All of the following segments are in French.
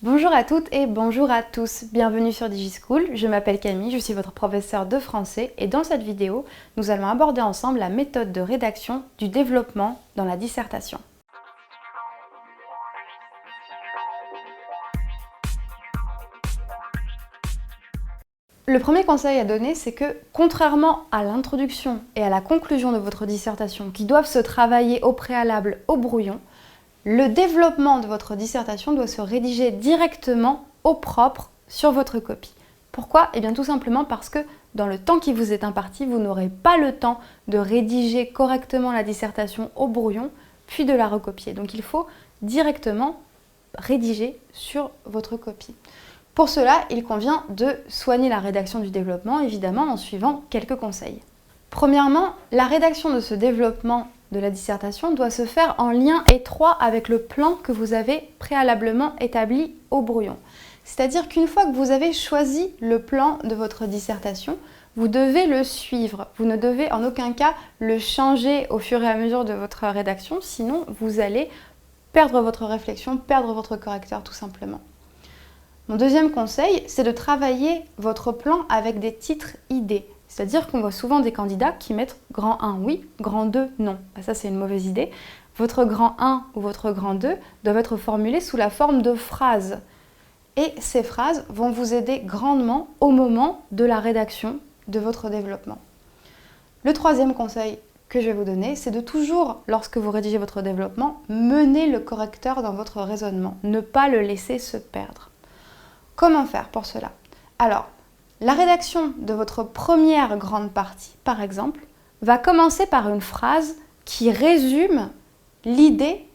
Bonjour à toutes et bonjour à tous, bienvenue sur DigiSchool, je m'appelle Camille, je suis votre professeure de français et dans cette vidéo, nous allons aborder ensemble la méthode de rédaction du développement dans la dissertation. Le premier conseil à donner, c'est que contrairement à l'introduction et à la conclusion de votre dissertation qui doivent se travailler au préalable au brouillon, le développement de votre dissertation doit se rédiger directement au propre sur votre copie. Pourquoi? Eh bien tout simplement parce que dans le temps qui vous est imparti, vous n'aurez pas le temps de rédiger correctement la dissertation au brouillon, puis de la recopier. Donc il faut directement rédiger sur votre copie. Pour cela, il convient de soigner la rédaction du développement, évidemment en suivant quelques conseils. Premièrement, la rédaction de ce développement de la dissertation doit se faire en lien étroit avec le plan que vous avez préalablement établi au brouillon. C'est-à-dire qu'une fois que vous avez choisi le plan de votre dissertation, vous devez le suivre. Vous ne devez en aucun cas le changer au fur et à mesure de votre rédaction, sinon vous allez perdre votre réflexion, perdre votre correcteur tout simplement. Mon deuxième conseil, c'est de travailler votre plan avec des titres idées. C'est-à-dire qu'on voit souvent des candidats qui mettent grand 1 oui, grand 2 non. Ça, c'est une mauvaise idée. Votre grand 1 ou votre grand 2 doivent être formulés sous la forme de phrases. Et ces phrases vont vous aider grandement au moment de la rédaction de votre développement. Le troisième conseil que je vais vous donner, c'est de toujours, lorsque vous rédigez votre développement, mener le correcteur dans votre raisonnement. Ne pas le laisser se perdre. Comment faire pour cela? Alors, la rédaction de votre première grande partie, par exemple, va commencer par une phrase qui résume l'idée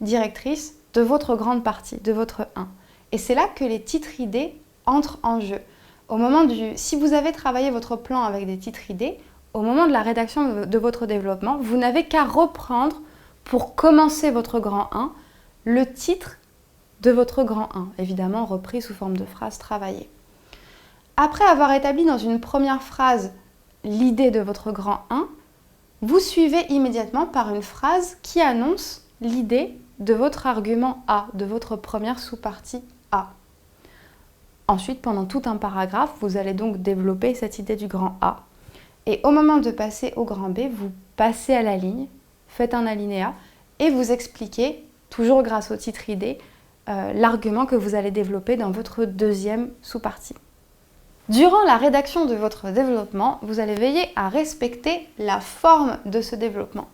directrice de votre grande partie, de votre 1. Et c'est là que les titres idées entrent en jeu. Si vous avez travaillé votre plan avec des titres idées, au moment de la rédaction de votre développement, vous n'avez qu'à reprendre, pour commencer votre grand 1, le titre de votre grand 1, évidemment repris sous forme de phrase travaillée. Après avoir établi dans une première phrase l'idée de votre grand 1, vous suivez immédiatement par une phrase qui annonce l'idée de votre argument A, de votre première sous-partie A. Ensuite, pendant tout un paragraphe, vous allez donc développer cette idée du grand A. Et au moment de passer au grand B, vous passez à la ligne, faites un alinéa et vous expliquez, toujours grâce au titre idée, l'argument que vous allez développer dans votre deuxième sous-partie. Durant la rédaction de votre développement, vous allez veiller à respecter la forme de ce développement.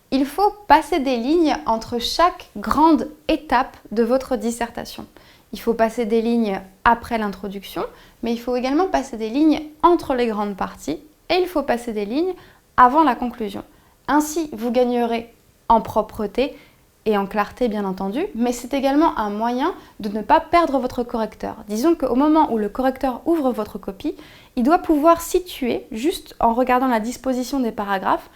Il faut passer des lignes entre chaque grande étape de votre dissertation. Il faut passer des lignes après l'introduction, mais il faut également passer des lignes entre les grandes parties et il faut passer des lignes avant la conclusion. Ainsi, vous gagnerez en propreté et en clarté bien entendu, mais c'est également un moyen de ne pas perdre votre correcteur. Disons qu'au moment où le correcteur ouvre votre copie, il doit pouvoir situer, juste en regardant la disposition des paragraphes,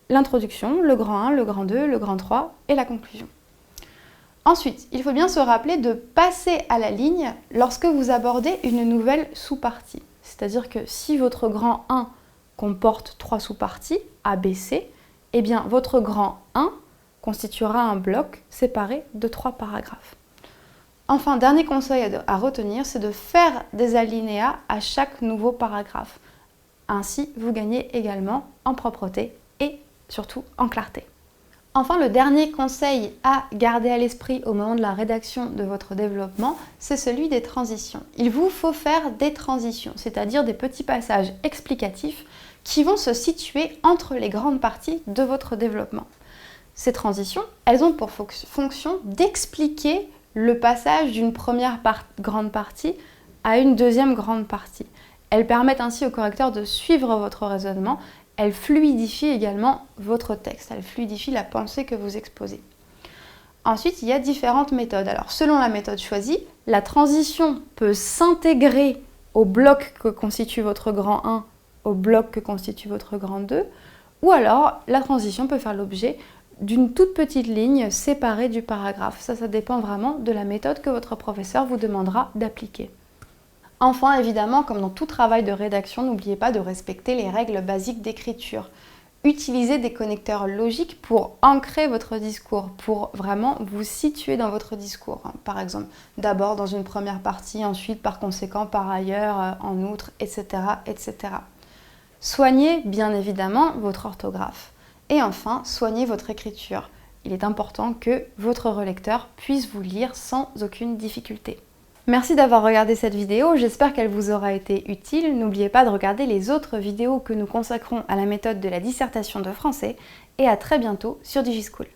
l'introduction, le grand 1, le grand 2, le grand 3 et la conclusion. Ensuite, il faut bien se rappeler de passer à la ligne lorsque vous abordez une nouvelle sous-partie. C'est-à-dire que si votre grand 1 comporte 3 sous-parties, A, B, C, eh bien votre grand 1 constituera un bloc séparé de 3 paragraphes. Enfin, dernier conseil à retenir, c'est de faire des alinéas à chaque nouveau paragraphe. Ainsi, vous gagnez également en propreté et surtout en clarté. Enfin, le dernier conseil à garder à l'esprit au moment de la rédaction de votre développement, c'est celui des transitions. Il vous faut faire des transitions, c'est-à-dire des petits passages explicatifs qui vont se situer entre les grandes parties de votre développement. Ces transitions, elles ont pour fonction d'expliquer le passage d'une première grande partie à une deuxième grande partie. Elles permettent ainsi au correcteur de suivre votre raisonnement. Elles fluidifient également votre texte. Elles fluidifient la pensée que vous exposez. Ensuite, il y a différentes méthodes. Alors, selon la méthode choisie, la transition peut s'intégrer au bloc que constitue votre grand 1, au bloc que constitue votre grand 2, ou alors la transition peut faire l'objet d'une toute petite ligne séparée du paragraphe. Ça dépend vraiment de la méthode que votre professeur vous demandera d'appliquer. Enfin, évidemment, comme dans tout travail de rédaction, n'oubliez pas de respecter les règles basiques d'écriture. Utilisez des connecteurs logiques pour ancrer votre discours, pour vraiment vous situer dans votre discours. Par exemple, d'abord dans une première partie, ensuite par conséquent par ailleurs, en outre, etc., etc. Soignez bien évidemment votre orthographe. Et enfin, soignez votre écriture. Il est important que votre relecteur puisse vous lire sans aucune difficulté. Merci d'avoir regardé cette vidéo, j'espère qu'elle vous aura été utile. N'oubliez pas de regarder les autres vidéos que nous consacrons à la méthode de la dissertation de français et à très bientôt sur DigiSchool.